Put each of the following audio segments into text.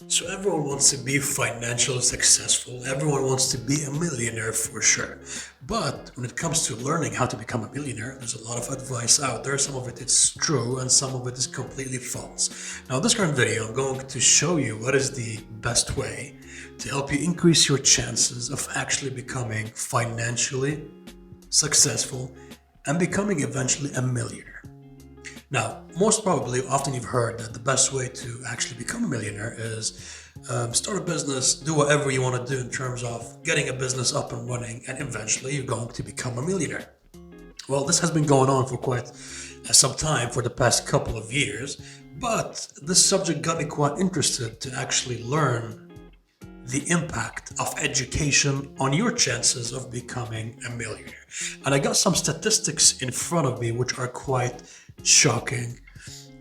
So everyone wants to be financially successful. Everyone wants to be a millionaire for sure. But when it comes to learning how to become a millionaire, there's a lot of advice out there. Some of it is true and some of it is completely false. Now, in this current video, I'm going to show you what is the best way to help you increase your chances of actually becoming financially successful and becoming eventually a millionaire. Now, most probably, often you've heard that the best way to actually become a millionaire is start a business, do whatever you want to do in terms of getting a business up and running, and eventually you're going to become a millionaire. Well, this has been going on for quite some time, for the past couple of years, but this subject got me quite interested to actually learn the impact of education on your chances of becoming a millionaire. And I got some statistics in front of me which are quite shocking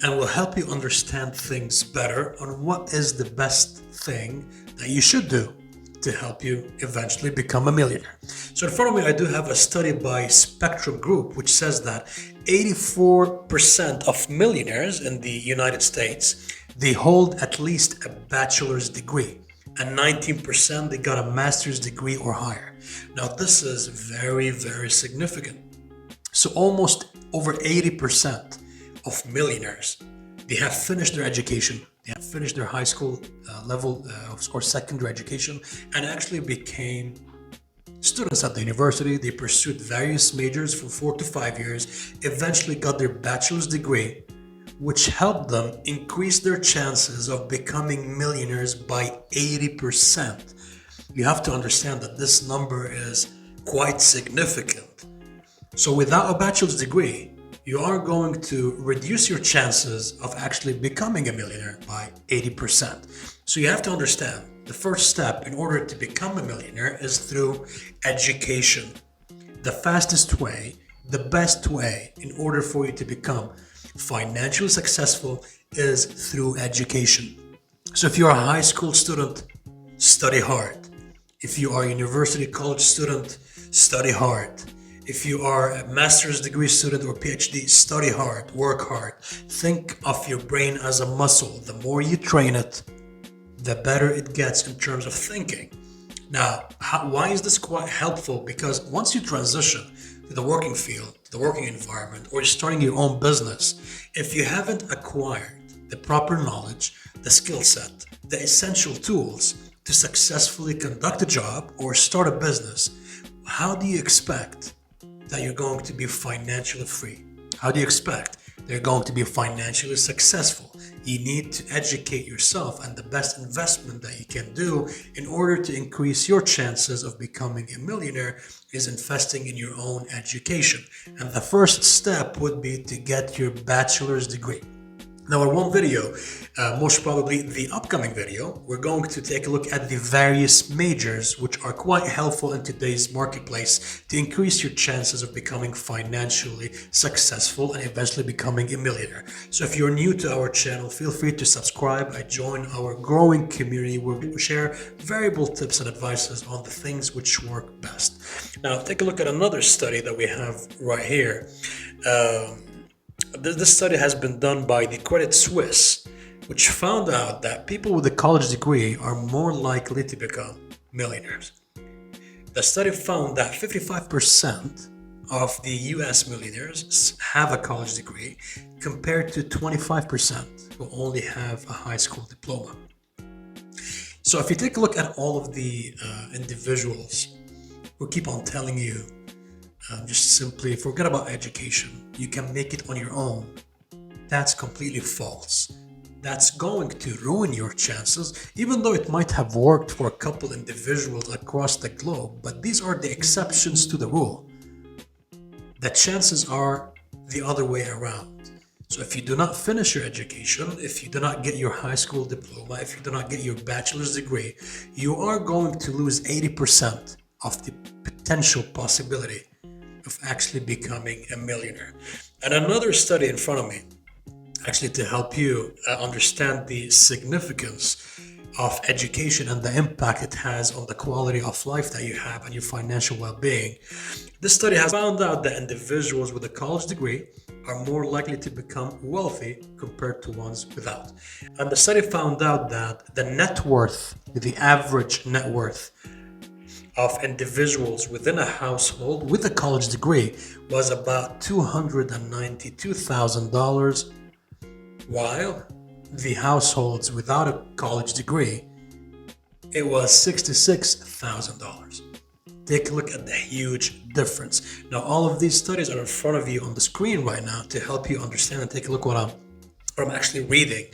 and will help you understand things better on what is the best thing that you should do to help you eventually become a millionaire. So in front of me, I do have a study by Spectrum Group, which says that 84% of millionaires in the United States, they hold at least a bachelor's degree, and 19% they got a master's degree or higher. Now this is very, very significant. So almost over 80% of millionaires, they have finished their education, they have finished their high school level or secondary education, and actually became students at the university. They pursued various majors for 4 to 5 years, eventually got their bachelor's degree, which helped them increase their chances of becoming millionaires by 80%. You have to understand that this number is quite significant. So without a bachelor's degree, you are going to reduce your chances of actually becoming a millionaire by 80%. So you have to understand the first step in order to become a millionaire is through education. The fastest way, the best way in order for you to become financially successful is through education. So if you're a high school student, study hard. If you are a university college student, study hard. If you are a master's degree student or PhD, study hard, work hard. Think of your brain as a muscle. The more you train it, the better it gets in terms of thinking. Now, why is this quite helpful? Because once you transition to the working field, to the working environment, or you're starting your own business, if you haven't acquired the proper knowledge, the skill set, the essential tools to successfully conduct a job or start a business, how do you expect that you're going to be financially free? How do you expect they're going to be financially successful? You need to educate yourself, and the best investment that you can do in order to increase your chances of becoming a millionaire is investing in your own education. And the first step would be to get your bachelor's degree. Now, in one video, most probably the upcoming video, we're going to take a look at the various majors which are quite helpful in today's marketplace to increase your chances of becoming financially successful and eventually becoming a millionaire. So if you're new to our channel, feel free to subscribe and join our growing community where we share valuable tips and advices on the things which work best. Now, take a look at another study that we have right here. This study has been done by the Credit Suisse, which found out that people with a college degree are more likely to become millionaires. The study found that 55% of the US millionaires have a college degree compared to 25% who only have a high school diploma. So if you take a look at all of the individuals who keep on telling you just simply forget about education, you can make it on your own, that's completely false. That's going to ruin your chances, even though it might have worked for a couple individuals across the globe, but these are the exceptions to the rule. The chances are the other way around. So if you do not finish your education, if you do not get your high school diploma, if you do not get your bachelor's degree, you are going to lose 80% of the potential possibility of actually becoming a millionaire. And another study in front of me, actually to help you understand the significance of education and the impact it has on the quality of life that you have and your financial well-being. This study has found out that individuals with a college degree are more likely to become wealthy compared to ones without. And the study found out that the average net worth of individuals within a household with a college degree was about $292,000, while the households without a college degree, it was $66,000. Take a look at the huge difference. Now, all of these studies are in front of you on the screen right now to help you understand and take a look what I'm actually reading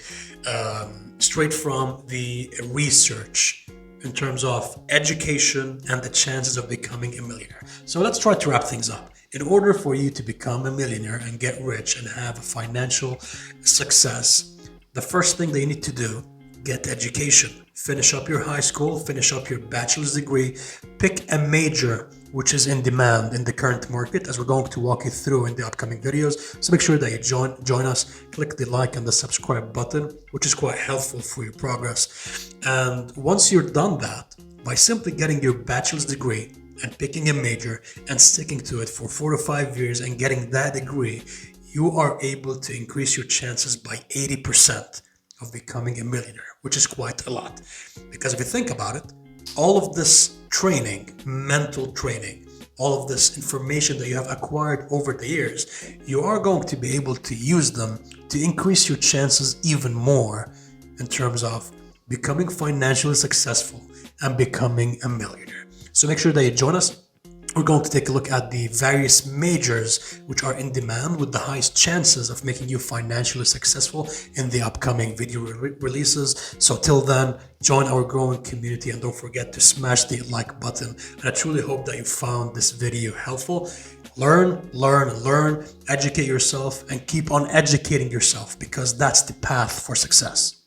straight from the research in terms of education and the chances of becoming a millionaire. So let's try to wrap things up. In order for you to become a millionaire and get rich and have a financial success, the first thing that you need to do, get education. Finish up your high school, finish up your bachelor's degree, pick a major which is in demand in the current market, as we're going to walk you through in the upcoming videos. So make sure that you join us, click the like and the subscribe button, which is quite helpful for your progress. And once you're done that, by simply getting your bachelor's degree and picking a major and sticking to it for 4 to 5 years and getting that degree, you are able to increase your chances by 80% of becoming a millionaire, which is quite a lot. Because if you think about it, all of this training, mental training, all of this information that you have acquired over the years, you are going to be able to use them to increase your chances even more in terms of becoming financially successful and becoming a millionaire. So make sure that you join us. We're going to take a look at the various majors which are in demand with the highest chances of making you financially successful in the upcoming video releases. So till then, join our growing community and don't forget to smash the like button. And I truly hope that you found this video helpful. Learn, educate yourself, and keep on educating yourself, because that's the path for success.